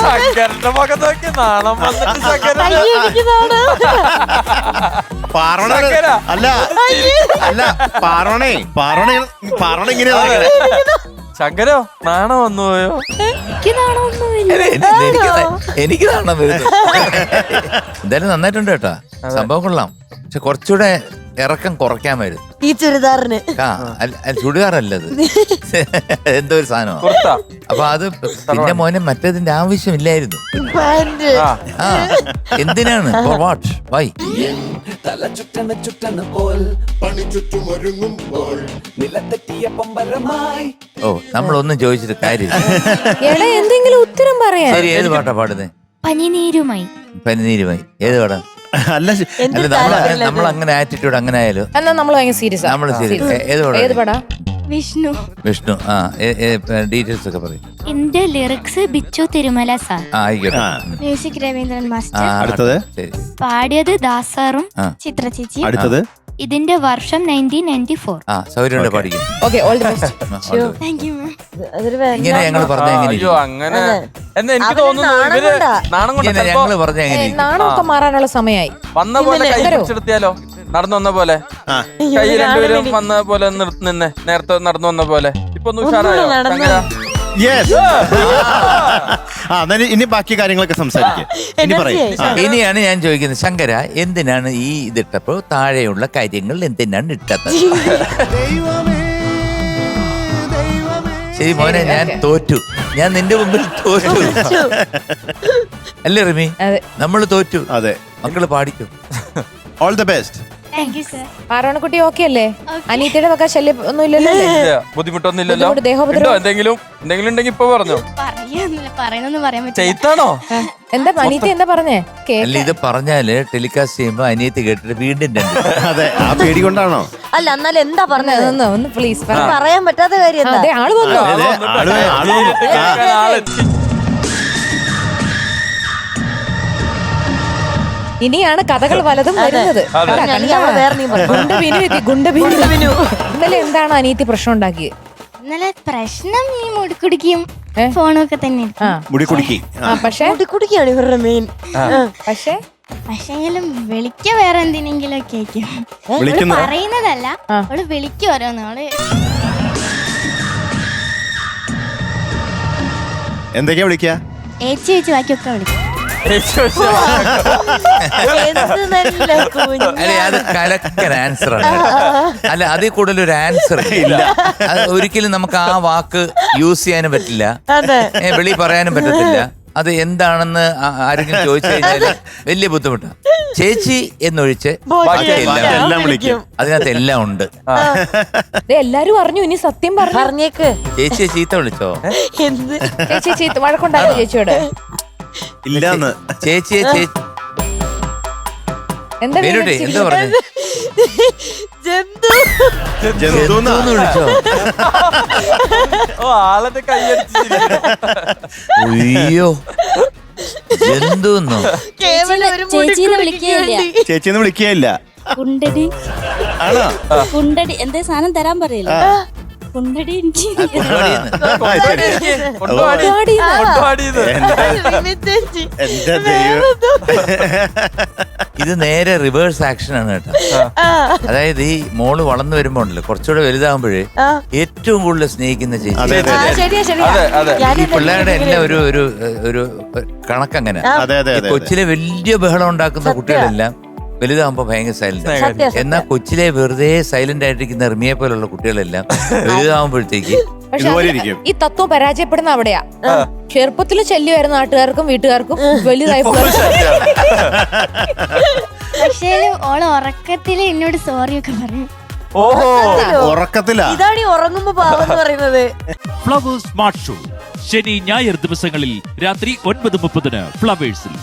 ശങ്കരന്റെ മുഖം നോക്കി നാണം വന്നിട്ട് ശങ്കരൻ അല്ല അല്ല പാർവണ ഇങ്ങനെ ശങ്കരോ നാണം വന്നു പോയോ? എനിക്ക് നാണം വരുന്നു. എന്തായാലും നന്നായിട്ടുണ്ട് കേട്ടാ, സംഭവം കൊള്ളാം. പക്ഷെ കുറച്ചുകൂടെ ഇറക്കം കുറയ്ക്കാമായിരുന്നു ഈ ചുരിദാറിന്. ചുടിദാറല്ലത്, എന്തോ ഒരു സാധനമാണ്. അപ്പൊ അത് പിന്നെ മോനെ മറ്റേതിന്റെ ആവശ്യമില്ലായിരുന്നു. എന്തിനാണ്? For what? വൈ? തല ചുറ്റണ പോൽ പണി ചുറ്റുമൊരുങ്ങുമ്പോൾ നിലത്തെറ്റിയ പമ്പരമായി. ഓ, നമ്മളൊന്നും ചോദിച്ചിട്ട് കാര്യം. എന്തെങ്കിലും ഉത്തരം പറയാ. ശരി, ഏത് പാട്ടാ പാടുന്നേ? പനിനീരുമായി. പനിനീരുമായി ഏത് പാടാ? അല്ല നമ്മൾ അങ്ങനെ ആറ്റിറ്റ്യൂഡ് അങ്ങനെ ആയാലും നമ്മൾ സീരിയസ്. ഏത് പാടാ? വിഷ്ണു. വിഷ്ണു. ആ, ഡീറ്റെയിൽസ് ഒക്കെ പറയും. എന്റെ ലിറിക്സ് ബിച്ചു തിരുമല സാർ. ആയിക്കോട്ടെ. Music Raveendran master. അടുത്തത് പാടിയത് ദാസാറും ചിത്ര ചേച്ചി. അടുത്തത് ഇതിന്റെ വർഷം 1994. സൗകര്യം പാടിക്കും. ഇങ്ങനെ ഞങ്ങൾ പറഞ്ഞ അയ്യോ അങ്ങനെ എന്ന് എനിക്ക് തോന്നുന്നു. ഇവര് നാണം കൊണ്ട് ഞങ്ങൾ പറഞ്ഞ നാണമൊക്കെ മാറാനുള്ള സമയമായി. വന്ന പോലെ കൈ പിടിച്ചെടുത്തിയാലോ? നടന്നു വന്ന പോലെ കൈ രണ്ടുപേരും വന്ന പോലെ നിന്നെ നേരത്തെ നടന്നു വന്ന പോലെ. ഇപ്പൊ ഒന്ന് ഉഷാറായോ ശങ്കര? ഇനി ബാക്കി കാര്യങ്ങളൊക്കെ സംസാരിക്കാം. ഇനിയാണ് ഞാൻ ചോദിക്കുന്നത്, ശങ്കര എന്തിനാണ് ഈ ഇതിട്ടപ്പോ താഴെയുള്ള കാര്യങ്ങൾ എന്തിനാണ് ഇട്ടത്? ശരി മോനെ, ഞാൻ തോറ്റു. ഞാൻ നിന്റെ മുമ്പിൽ തോറ്റു. അല്ലേ റിമി? നമ്മൾ തോറ്റു. അതെ, മക്കള് പാടിക്കും. All the best. പാർവണക്കുട്ടി ഓക്കെ അല്ലേ? അനീറ്റയുടെ വക ശല്യം ഒന്നും ഇല്ലല്ലോ? ബുദ്ധിമുട്ടൊന്നും ഇല്ലല്ലോ? എന്തെങ്കിലും ഉണ്ടെങ്കിൽ ഇപ്പൊ പറഞ്ഞോ. ചെയ്താണോ? എന്താ അനീറ്റ എന്താ പറഞ്ഞേ? അല്ല, ഇത് പറഞ്ഞാല് ടെലികാസ്റ്റ് ചെയ്യുമ്പോ അനിയത്തി കേട്ടിട്ട് വീണ്ടും അതെ, ആ പേടി കൊണ്ടാണോ? അല്ല, എന്നാലും എന്താ പറഞ്ഞത്? ഒന്ന് പ്ലീസ് പറയാൻ പറ്റാത്ത കാര്യം. ആള് വന്നോ? ഇനിയാണ് കഥകൾ വലതും വരുന്നത്. ഇന്നലെ എന്താണ് അനീതി പ്രശ്നം ഉണ്ടാക്കിയത്? ഇന്നലെ പ്രശ്നം ഈ മുടിക്കുടിക്കും ഫോണൊക്കെ തന്നെ. പക്ഷെ ഇവരുടെ മെയിൻ. പക്ഷെങ്കിലും വിളിക്ക വേറെ എന്തിനെങ്കിലും ഒക്കെ പറയുന്നതല്ല. അവള് വിളിക്കും ഓരോന്ന്. അവള് എന്തൊക്കെയാ വിളിക്കാ? ഏച്ചി വെച്ച് ബാക്കിയൊക്കെ വിളിക്കും. അല്ലെ, അത് കലക്കൻ ആൻസർ ആണ്. അല്ല, അതിൽ കൂടുതൽ ഒരു ആൻസർ ഇല്ല. ഒരിക്കലും നമുക്ക് ആ വാക്ക് യൂസ് ചെയ്യാനും പറ്റില്ല, വെളി പറയാനും പറ്റത്തില്ല. അത് എന്താണെന്ന് ആരെങ്കിലും ചോദിച്ചു കഴിഞ്ഞാൽ വലിയ ബുദ്ധിമുട്ടാണ്. ചേച്ചി എന്നൊഴിച്ച് അതിനകത്ത് എല്ലാം ഉണ്ട്. എല്ലാരും അറിഞ്ഞു. ഇനി സത്യം പറഞ്ഞേക്ക്. ചേച്ചിയെ ചീത്ത വിളിച്ചോ? ചേച്ചി ചീത്ത വഴക്കുണ്ടായോ ചേച്ചിയോട്? ഇല്ലാന്ന്. ചേച്ചിയെ എന്താ പറഞ്ഞത്? ജന്തുന്ന് വിളിച്ചോ? ആളെന്റെ കൈയടിച്ച്. അയ്യോ, ജന്തുന്നോ? ചേച്ചിന്ന് വിളിക്കുകയില്ല. കുണ്ടടി എന്തേ സാധനം തരാൻ പറയില്ല. കുണ്ടടി ഇത് നേരെ റിവേഴ്സ് ആക്ഷൻ ആണ് കേട്ടോ. അതായത് ഈ മോള് വളർന്നു വരുമ്പോ ഉണ്ടല്ലോ, കുറച്ചുകൂടെ വലുതാകുമ്പോഴേ ഏറ്റവും കൂടുതൽ സ്നേഹിക്കുന്ന ചേച്ചി. ഈ പിള്ളേരുടെ എല്ലാം ഒരു കണക്കങ്ങനെ. കൊച്ചിലെ വലിയ ബഹളം ഉണ്ടാക്കുന്ന കുട്ടികളെല്ലാം വലുതാകുമ്പോ ഭയങ്കര സൈലന്റ്. എന്നാൽ കൊച്ചിലെ വെറുതെ സൈലന്റ് ആയിട്ടിരിക്കുന്ന റിമിയെ പോലുള്ള കുട്ടികളെല്ലാം വലുതാകുമ്പോഴത്തേക്ക് ഈ തത്വം പരാജയപ്പെടുന്ന അവിടെയാ. ചെറുപ്പത്തില് ശല്യമായിരുന്നു നാട്ടുകാർക്കും വീട്ടുകാർക്കും. വലുതായപ്പോ പക്ഷേ ഓള് ഉറക്കത്തില് എന്നോട് സോറി ഒക്കെ പറയും. ഉറക്കത്തിലാ? ഇതാണ് ഉറങ്ങുമ്പോ പാവെന്ന് പറയുന്നത്. ഫ്ലവേഴ്സ് സ്മാർട്ട് ഷോ ശനി ഞായർ ദിവസങ്ങളിൽ രാത്രി 9:30 ഫ്ലവേഴ്സിൽ.